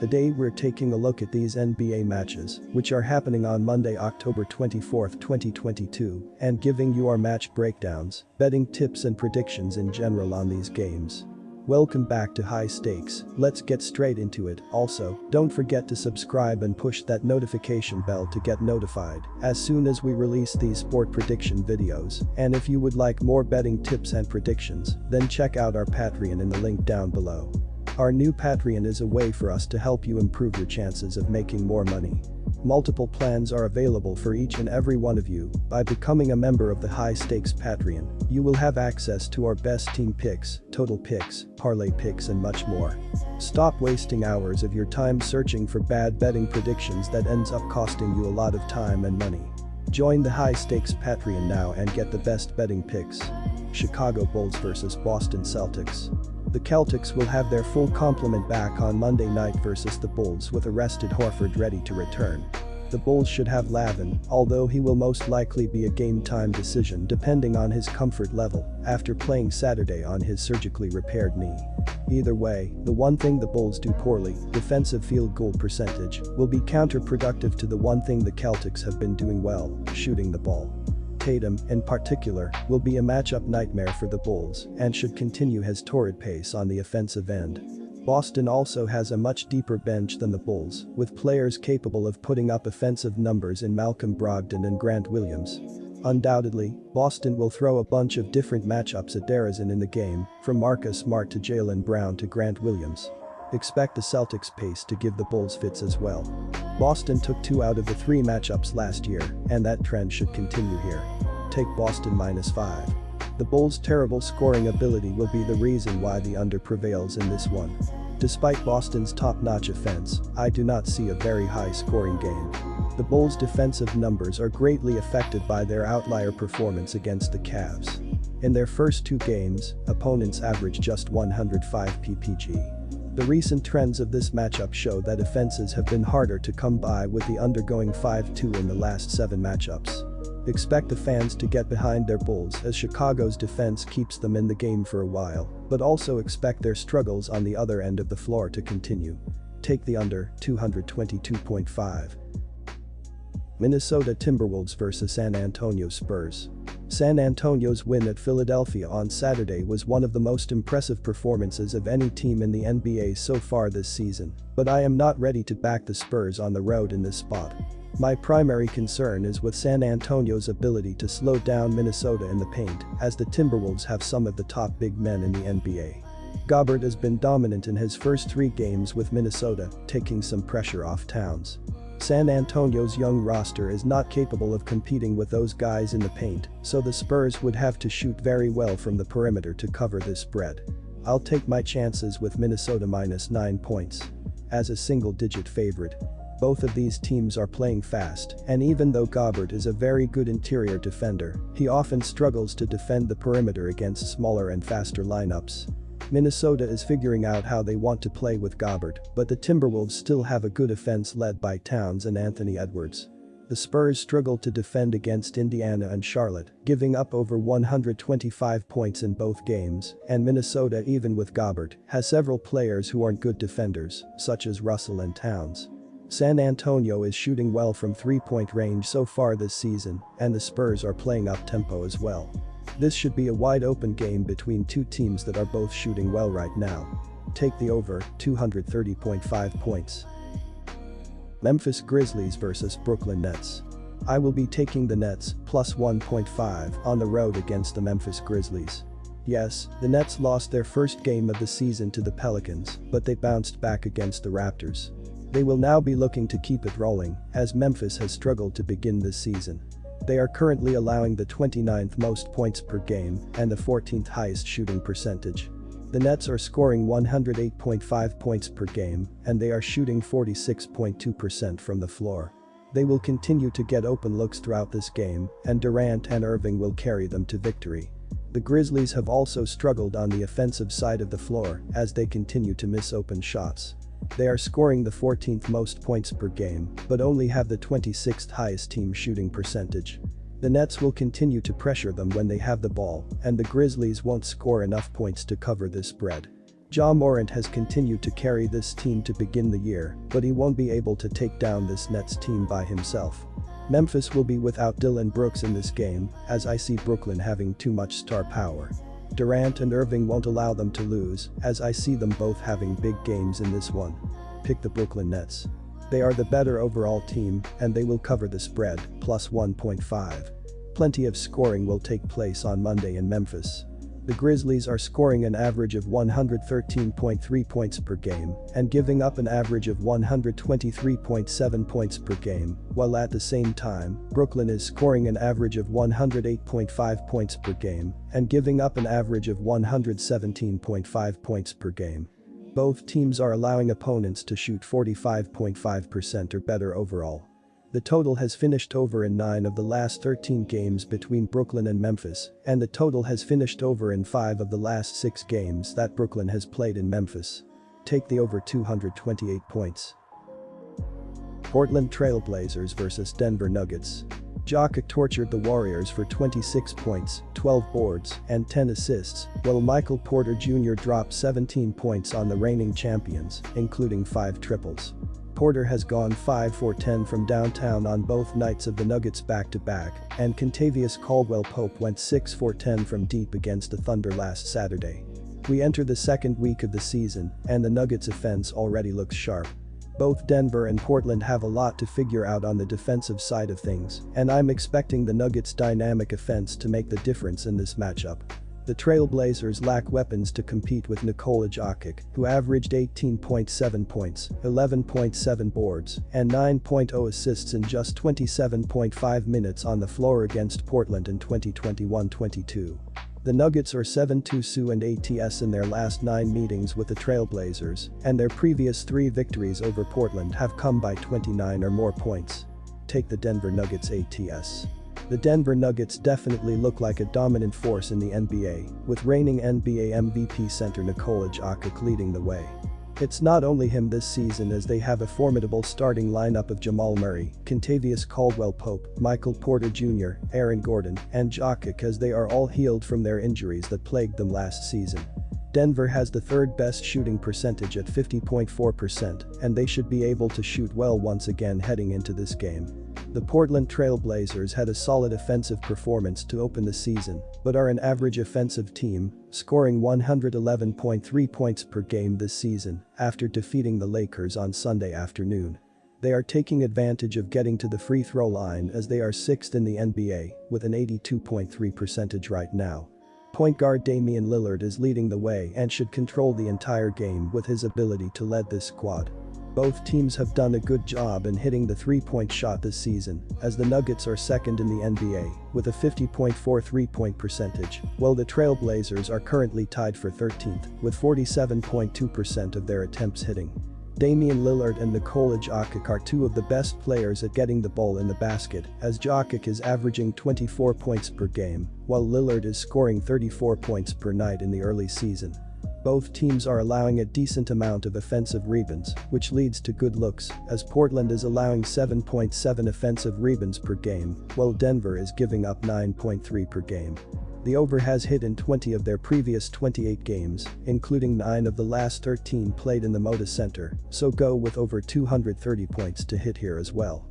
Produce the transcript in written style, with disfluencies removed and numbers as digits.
Today we're taking a look at these NBA matches, which are happening on Monday, October 24, 2022, and giving you our match breakdowns, betting tips and predictions in general on these games. Welcome back to High Stakes, let's get straight into it. Also, don't forget to subscribe and push that notification bell to get notified as soon as we release these sport prediction videos. And if you would like more betting tips and predictions, then check out our Patreon in the link down below. Our new Patreon is a way for us to help you improve your chances of making more money. Multiple plans are available for each and every one of you. By becoming a member of the High Stakes Patreon, you will have access to our best team picks, total picks, parlay picks and much more. Stop wasting hours of your time searching for bad betting predictions that ends up costing you a lot of time and money. Join the High Stakes Patreon now and get the best betting picks. Chicago Bulls vs Boston Celtics. The Celtics will have their full complement back on Monday night versus the Bulls with a rested Horford ready to return. The Bulls should have Lavin, although he will most likely be a game-time decision depending on his comfort level after playing Saturday on his surgically repaired knee. Either way, the one thing the Bulls do poorly, defensive field goal percentage, will be counterproductive to the one thing the Celtics have been doing well, shooting the ball. Tatum, in particular, will be a matchup nightmare for the Bulls and should continue his torrid pace on the offensive end. Boston also has a much deeper bench than the Bulls, with players capable of putting up offensive numbers in Malcolm Brogdon and Grant Williams. Undoubtedly, Boston will throw a bunch of different matchups at DeRozan in the game, from Marcus Smart to Jaylen Brown to Grant Williams. Expect the Celtics pace to give the Bulls fits as well. Boston took 2 out of the 3 matchups last year, and that trend should continue here. Take Boston -5. The Bulls' terrible scoring ability will be the reason why the under prevails in this one. Despite Boston's top-notch offense, I do not see a very high-scoring game. The Bulls' defensive numbers are greatly affected by their outlier performance against the Cavs. In their first 2 games, opponents averaged just 105 ppg. The recent trends of this matchup show that offenses have been harder to come by, with the undergoing 5-2 in the last 7 matchups. Expect the fans to get behind their Bulls as Chicago's defense keeps them in the game for a while, but also expect their struggles on the other end of the floor to continue. Take the under, 222.5. Minnesota Timberwolves vs San Antonio Spurs. San Antonio's win at Philadelphia on Saturday was one of the most impressive performances of any team in the NBA so far this season, but I am not ready to back the Spurs on the road in this spot. My primary concern is with San Antonio's ability to slow down Minnesota in the paint, as the Timberwolves have some of the top big men in the NBA. Gobert has been dominant in his first 3 games with Minnesota, taking some pressure off Towns. San Antonio's young roster is not capable of competing with those guys in the paint, so the Spurs would have to shoot very well from the perimeter to cover this spread. I'll take my chances with Minnesota -9 points. As a single-digit favorite. Both of these teams are playing fast, and even though Gobert is a very good interior defender, he often struggles to defend the perimeter against smaller and faster lineups. Minnesota is figuring out how they want to play with Gobert, but the Timberwolves still have a good offense led by Towns and Anthony Edwards. The Spurs struggled to defend against Indiana and Charlotte, giving up over 125 points in both games, and Minnesota, even with Gobert, has several players who aren't good defenders, such as Russell and Towns. San Antonio is shooting well from 3-point range so far this season, and the Spurs are playing up tempo as well. This should be a wide-open game between 2 teams that are both shooting well right now. Take the over, 230.5 points. Memphis Grizzlies vs Brooklyn Nets. I will be taking the Nets, plus 1.5, on the road against the Memphis Grizzlies. Yes, the Nets lost their first game of the season to the Pelicans, but they bounced back against the Raptors. They will now be looking to keep it rolling, as Memphis has struggled to begin this season. They are currently allowing the 29th most points per game and the 14th highest shooting percentage. The Nets are scoring 108.5 points per game, and they are shooting 46.2% from the floor. They will continue to get open looks throughout this game, and Durant and Irving will carry them to victory. The Grizzlies have also struggled on the offensive side of the floor as they continue to miss open shots. They are scoring the 14th most points per game, but only have the 26th highest team shooting percentage. The Nets will continue to pressure them when they have the ball, and the Grizzlies won't score enough points to cover this spread. Ja Morant has continued to carry this team to begin the year, but he won't be able to take down this Nets team by himself. Memphis will be without Dillon Brooks in this game, as I see Brooklyn having too much star power. Durant and Irving won't allow them to lose, as I see them both having big games in this one. Pick the Brooklyn Nets. They are the better overall team, and they will cover the spread, plus 1.5. Plenty of scoring will take place on Monday in Memphis. The Grizzlies are scoring an average of 113.3 points per game and giving up an average of 123.7 points per game, while at the same time, Brooklyn is scoring an average of 108.5 points per game and giving up an average of 117.5 points per game. Both teams are allowing opponents to shoot 45.5% or better overall. The total has finished over in 9 of the last 13 games between Brooklyn and Memphis, and the total has finished over in 5 of the last 6 games that Brooklyn has played in Memphis. Take the over 228 points. Portland Trail Blazers vs Denver Nuggets. Jokic tortured the Warriors for 26 points, 12 boards, and 10 assists, while Michael Porter Jr. dropped 17 points on the reigning champions, including 5 triples. Porter has gone 5 for 10 from downtown on both nights of the Nuggets back-to-back, and Kentavious Caldwell-Pope went 6 for 10 from deep against the Thunder last Saturday. We enter the second week of the season, and the Nuggets' offense already looks sharp. Both Denver and Portland have a lot to figure out on the defensive side of things, and I'm expecting the Nuggets' dynamic offense to make the difference in this matchup. The Trailblazers lack weapons to compete with Nikola Jokic, who averaged 18.7 points, 11.7 boards, and 9.0 assists in just 27.5 minutes on the floor against Portland in 2021-22. The Nuggets are 7-2 and ATS in their last 9 meetings with the Trailblazers, and their previous 3 victories over Portland have come by 29 or more points. Take the Denver Nuggets ATS. The Denver Nuggets definitely look like a dominant force in the NBA, with reigning NBA MVP center Nikola Jokic leading the way. It's not only him this season, as they have a formidable starting lineup of Jamal Murray, Kentavious Caldwell-Pope, Michael Porter Jr., Aaron Gordon, and Jokic, as they are all healed from their injuries that plagued them last season. Denver has the 3rd best shooting percentage at 50.4%, and they should be able to shoot well once again heading into this game. The Portland Trail Blazers had a solid offensive performance to open the season, but are an average offensive team, scoring 111.3 points per game this season after defeating the Lakers on Sunday afternoon. They are taking advantage of getting to the free throw line, as they are 6th in the NBA with an 82.3% percentage right now. Point guard Damian Lillard is leading the way and should control the entire game with his ability to lead this squad. Both teams have done a good job in hitting the 3-point shot this season, as the Nuggets are 2nd in the NBA with a 50.4 3-point percentage, while the Trailblazers are currently tied for 13th with 47.2% of their attempts hitting. Damian Lillard and Nikola Jokic are 2 of the best players at getting the ball in the basket, as Jokic is averaging 24 points per game, while Lillard is scoring 34 points per night in the early season. Both teams are allowing a decent amount of offensive rebounds, which leads to good looks, as Portland is allowing 7.7 offensive rebounds per game, while Denver is giving up 9.3 per game. The over has hit in 20 of their previous 28 games, including 9 of the last 13 played in the Moda Center, so go with over 230 points to hit here as well.